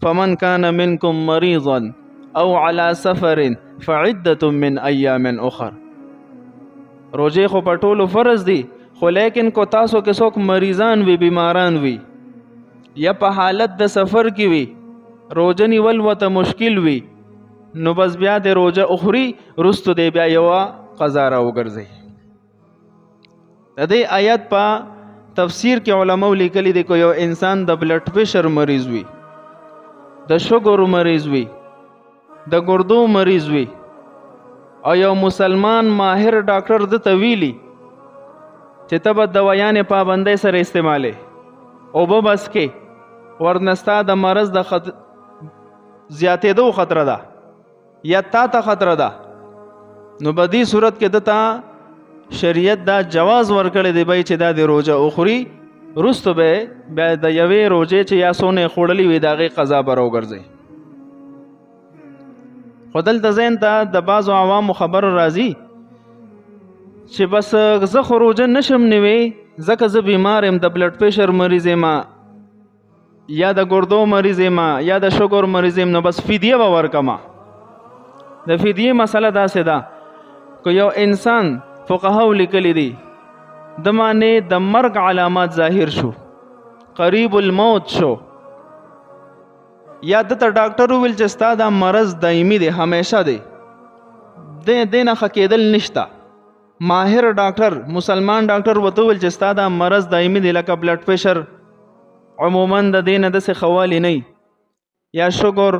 فمن كان منكم مريضا او على سفر فعدة من ایام اخر. روزه خو په ټولو فرض دي، خو لیکن کو تاسو کې څوک مریضان وي، بیماران وي، یا په حالت د سفر کې وي، روزه نیول ورته مشکل وي، نو بس بیا د روزه اخري رستو دی بیا یو قضا را وګرځي. د دې آیت په تفسیر کې علماء لیکلي دي کو یو انسان د بلډ پریشر مریض وي، د شوګر مریض وي، د ګردو مریض وي، او یو مسلمان ماهر ډاکټر د تویلی چې ته به دوايانې پابندۍ سره استعمالې او به بس کې ورنستا د مرض د زیاتېدو خطره ده یا تا ته خطره ده، نو په دې صورت کې دته شریعت دا جواز ورکړی دی بای چې دا د روزه اخري رستو به بیا د یوې روزې چې یا سونې خوړلې وي د هغې قضا به راوګرځئ. خو دلته ذهن ته د بعضو عوامو خبر راځي چې بس زه خو روزه نشم نیوی ځکه زه بیمار یم، د بلډ پریشر مریض یم یا د ګردو مریض یم یا د شوګر مریض یم، نو بس فدیه به ورکمه. د فدیه مسله داسې ده که یو انسان فقهاو لیکلی دي د باندې د مرګ علامات ظاهر شو، قریب الموت شو، یا دته ډاکټر وویل چې ستا دا مرض دایمي دی، همیشه دی، دې نه ښه کېدل نشته، ماهر ډاکټر مسلمان ډاکټر ورته وویل چې ستا دا مرض دایمي دی، لکه بلډ پریشر عموما د دې نه داسې خوالي نه یا شوګر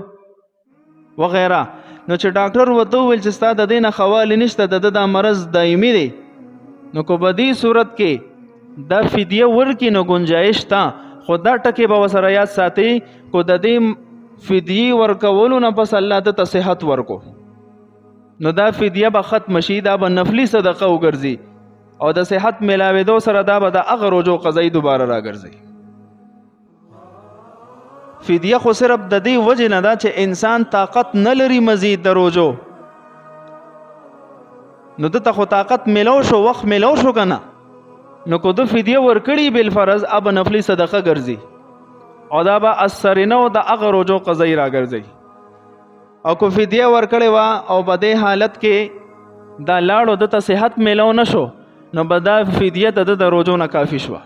وغیره، نو چې ډاکټر ورته وویل چې ستا د دې نه خوالي نشته، د دا مرض دایمي دی، نو کو په دې صورت کې دا فدیه ورکي نو گنجائش تا، خو دا ټکي به ورسره یاد ساتي کو د دې فدیه ورکولو نه پس الله ته صحت ورکو، نو دا فدیه به ختم شي، دا به نفلی صدقه وګرځي او د صحت ملاوېدو سره دا به د هغه روزو قضایي دوباره راګرځي. فدیه خو صرف د دې وجه نه ده چې انسان طاقت نه لري مزید د روزو، نو دته خو طاقت ملو شو، وخت ملو شو کنه، نو کو د فدیه ورکړي بالفرض اب نفلی صدقه ګرځي او دا به اثر نه او د هغه روزو قضایي راګرځي. او کو فدیه ورکړي وا او په دې حالت کې دا لاړو دته صحت ملو نشو، نو به دا فدیه د روزو نه کافی شوه.